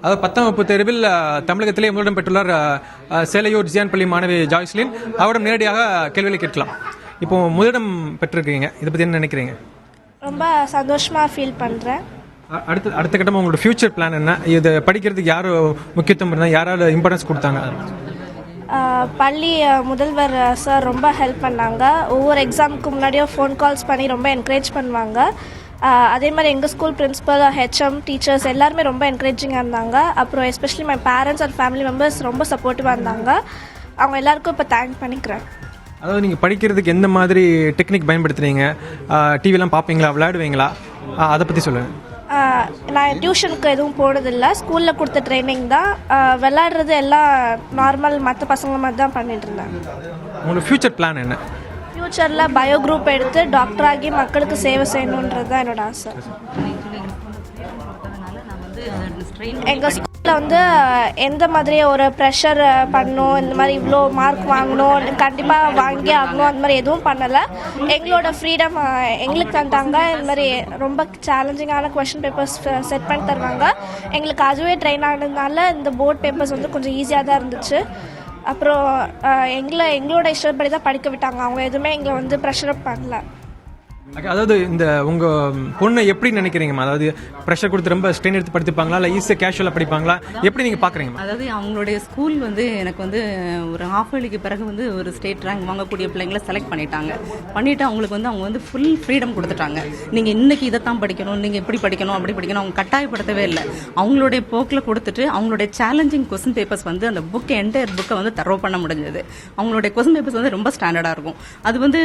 அதாவது 10ஆம் வகுப்பு தேர்வில் தமிழகத்திலே முதலிடம் பெற்றுள்ளார் சேலையூர் ஜியான் பள்ளி மாணவி ஜாய்ஸ்லின். அவரிடம் நேரடியாக கேள்விகளை கேட்கலாம். இப்போ முதலிடம் பெற்றிருக்கீங்க, இதை பற்றி என்ன நினைக்கிறீங்க? ரொம்ப சந்தோஷமாக ஃபீல் பண்ணுறேன். அடுத்த கட்டமாக உங்களோட ஃபியூச்சர் பிளான் என்ன? இது படிக்கிறதுக்கு யார் முக்கியத்துவம் இருந்தால், யாராவது இம்பார்ட்டன்ஸ் கொடுத்தாங்க? பள்ளி முதல்வர் சார் ரொம்ப ஹெல்ப் பண்ணாங்க. ஒவ்வொரு எக்ஸாமுக்கு முன்னாடியும் ஃபோன் கால்ஸ் பண்ணி ரொம்ப என்கரேஜ் பண்ணுவாங்க. அதே மாதிரி எங்கள் ஸ்கூல் பிரின்ஸிபல், ஹெச்எம், டீச்சர்ஸ் எல்லாருமே ரொம்ப என்கரேஜிங்காக இருந்தாங்க. அப்புறம் especially my parents and family members ரொம்ப சப்போர்ட்டிவாக இருந்தாங்க. அவங்க எல்லாருக்கும் இப்போ தேங்க் பண்ணிக்கிறேன். அதாவது நீங்கள் படிக்கிறதுக்கு எந்த மாதிரி டெக்னிக் பயன்படுத்துறீங்க? டிவிலாம் பார்ப்பீங்களா, விளையாடுவீங்களா? அதை பற்றி சொல்லுங்கள். நான் டியூஷனுக்கு எதுவும் போனதில்லை, ஸ்கூலில் கொடுத்த ட்ரைனிங் தான். விளையாடுறது எல்லாம் நார்மல் மற்ற பசங்க மாதிரி தான் பண்ணிட்டு இருந்தேன். உங்களோட ஃபியூச்சர் பிளான் என்ன? ஃப்யூச்சரில் பயோ குரூப் எடுத்து டாக்டராகி மக்களுக்கு சேவை செய்யணுன்றது தான் என்னோட ஆசை. எங்கள் ஸ்கூலில் வந்து எந்த மாதிரி ஒரு ப்ரெஷர் பண்ணணும், இந்த மாதிரி இவ்வளோ மார்க் வாங்கணும், கண்டிப்பாக வாங்கி ஆகணும், அந்த மாதிரி எதுவும் பண்ணலை. எங்களோட ஃப்ரீடம் எங்களுக்கு தந்தாங்க. இந்த மாதிரி ரொம்ப சேலஞ்சிங்கான கொஷின் பேப்பர்ஸ் செட் பண்ணி தருவாங்க. எங்களுக்கு அதுவே ட்ரெயின் ஆனதுனால இந்த போர்ட் பேப்பர்ஸ் வந்து கொஞ்சம் ஈஸியாக தான் இருந்துச்சு. அப்புறம் எங்களோட இஷ்டப்படி தான் படிக்க விட்டாங்க. அவங்க எதுவுமே எங்களை வந்து ப்ரெஷர் பண்ணல. அதாவது இந்த உங்கள் பொண்ணை எப்படி நினைக்கிறீங்கம்மா? அதாவது ப்ரெஷர் கொடுத்து ரொம்ப ஸ்ட்ரெயின் எடுத்து படித்துப்பாங்களா, இல்லை ஈஸியாக கேஷுவலாக படிப்பாங்களா, எப்படி நீங்கள் பார்க்குறீங்க? அதாவது அவங்களுடைய ஸ்கூல் வந்து எனக்கு வந்து ஒரு ஹாஃப் இயர்லிக்கு பிறகு வந்து ஒரு ஸ்டேட் ரேங்க் வாங்கக்கூடிய பிள்ளைங்களை செலக்ட் பண்ணிவிட்டு அவங்களுக்கு வந்து அவங்க வந்து ஃபுல் ஃப்ரீடம் கொடுத்துட்டாங்க. நீங்கள் இன்றைக்கி இதைத்தான் படிக்கணும், நீங்கள் எப்படி படிக்கணும், அப்படி படிக்கணும், அவங்க கட்டாயப்படுத்தவே இல்லை. அவங்களுடைய போக்கில் கொடுத்துட்டு அவங்களுடைய சேலஞ்சிங் கொஸ்டின் பேப்பர்ஸ் வந்து அந்த என்டையர் புக்கை வந்து தரவு பண்ண முடிஞ்சது. அவங்களுடைய கொஸ்டின் பேப்பர்ஸ் வந்து ரொம்ப ஸ்டாண்டர்டாக இருக்கும். அது வந்து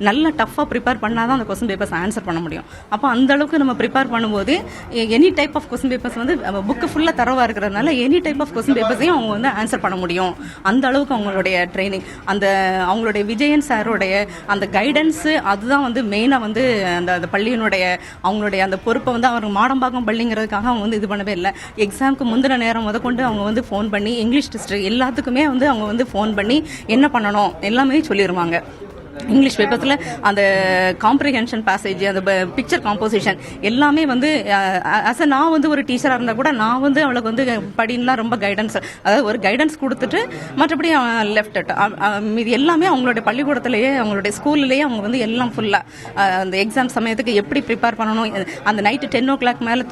நல்ல டஃப்பாக ப்ரிப்பேர் பண்ணால் தான் அந்த கொஸ்டின் பேப்பர்ஸ் ஆன்சர் பண்ண முடியும். அப்போ அந்த அளவுக்கு நம்ம ப்ரிப்பேர் பண்ணும்போது any type of question papers வந்து புக்கு ஃபுல்லாக தரவாக இருக்கிறதுனால எனி டைப் ஆஃப் கொஸ்டின் பேப்பர்ஸையும் அவங்க வந்து ஆன்சர் பண்ண முடியும். அந்த அளவுக்கு அவங்களுடைய ட்ரைனிங், அந்த அவங்களுடைய விஜயன் சாரோடைய அந்த கைடன்ஸு, அதுதான் வந்து மெயினாக வந்து அந்த பள்ளியினுடைய அவங்களுடைய அந்த பொறுப்பை வந்து அவங்க மாடம்பாக்கம் பள்ளிங்கிறதுக்காக அவங்க வந்து இது பண்ணவே இல்லை. எக்ஸாமுக்கு முந்தின நேரம் முதற்கொண்டு அவங்க வந்து ஃபோன் பண்ணி இங்கிலீஷ் டெஸ்ட் எல்லாத்துக்குமே வந்து அவங்க வந்து ஃபோன் பண்ணி என்ன பண்ணணும் எல்லாமே சொல்லிடுவாங்க. இங்கிலீஷ் பேப்பர்ஸில் அந்த காம்ப்ரிஹென்ஷன் பேசேஜ், அந்த பிக்சர் காம்போசிஷன் எல்லாமே வந்து நான் வந்து ஒரு டீச்சராக இருந்தால் கூட நான் வந்து அவளுக்கு வந்து படின்லாம் ரொம்ப கைடன்ஸ், அதாவது ஒரு கைடன்ஸ் கொடுத்துட்டு மற்றபடி லெஃப்ட் இது எல்லாமே அவங்களுடைய பள்ளிக்கூடத்திலேயே அவங்களுடைய ஸ்கூல்லேயே அவங்க வந்து எல்லாம் ஃபுல்லாக அந்த எக்ஸாம் சமயத்துக்கு எப்படி ப்ரிப்பேர் பண்ணணும், அந்த நைட்டு 10 o'clock மேலே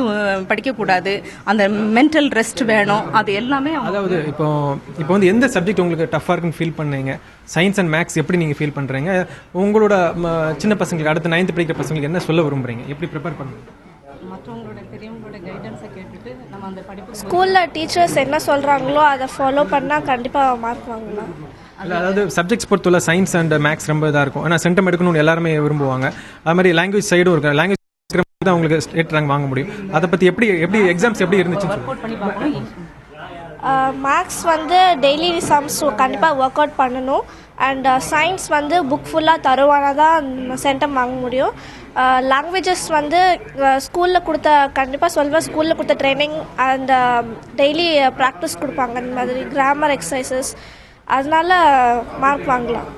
படிக்கக்கூடாது, அந்த மென்டல் ரெஸ்ட் வேணும், அது எல்லாமே. அதாவது இப்போ வந்து எந்த சப்ஜெக்ட் உங்களுக்கு டஃப்பாக இருக்குன்னு ஃபீல் பண்ணீங்க? சயின்ஸ் அண்ட் மேக்ஸ் எப்படி நீங்கள் ஃபீல் பண்ணுறீங்க? உங்களோட சின்ன பசங்களுக்கு, அடுத்த 9th படிக்கிற பசங்களுக்கு என்ன சொல்ல விரும்புறீங்க? எப்படி ப்ரிப்பேர் பண்ணுங்க? மற்றவங்களோட பெரியவங்களோட கைடன்ஸை கேட்டுட்டு நம்ம அந்த படிப்பு ஸ்கூலில் டீச்சர்ஸ் என்ன சொல்கிறாங்களோ அதை ஃபாலோ பண்ணால் கண்டிப்பாக மார்க் வாங்கலாம். இல்லை, அதாவது சப்ஜெக்ட்ஸ் பொறுத்தவரை சயின்ஸ் அண்ட் மேக்ஸ் ரொம்ப இதாக இருக்கும். ஆனால் சென்டம் எடுக்கணும்னு எல்லாருமே விரும்புவாங்க. அது மாதிரி லாங்குவேஜ் சைடும் இருக்கு. லாங்குவேஜ் தான் உங்களுக்கு ஸ்டேட் ரேங்க் வாங்க முடியும். அதை பற்றி எப்படி எக்ஸாம்ஸ் எப்படி இருந்துச்சு? மேக்ஸ் வந்து டெய்லி சம்ஸ் கண்டிப்பாக ஒர்க் அவுட் பண்ணணும். அண்ட் சயின்ஸ் வந்து புக் ஃபுல்லாக தருவானா தான் சென்டம் வாங்க முடியும். லாங்குவேஜஸ் வந்து ஸ்கூலில் கொடுத்த, கண்டிப்பாக சொல்வேன், ஸ்கூலில் கொடுத்த ட்ரைனிங் அண்ட் டெய்லி ப்ராக்டிஸ் கொடுப்பாங்க, இந்த மாதிரி கிராமர் எக்ஸசைசஸ், அதனால மார்க் வாங்கலாம்.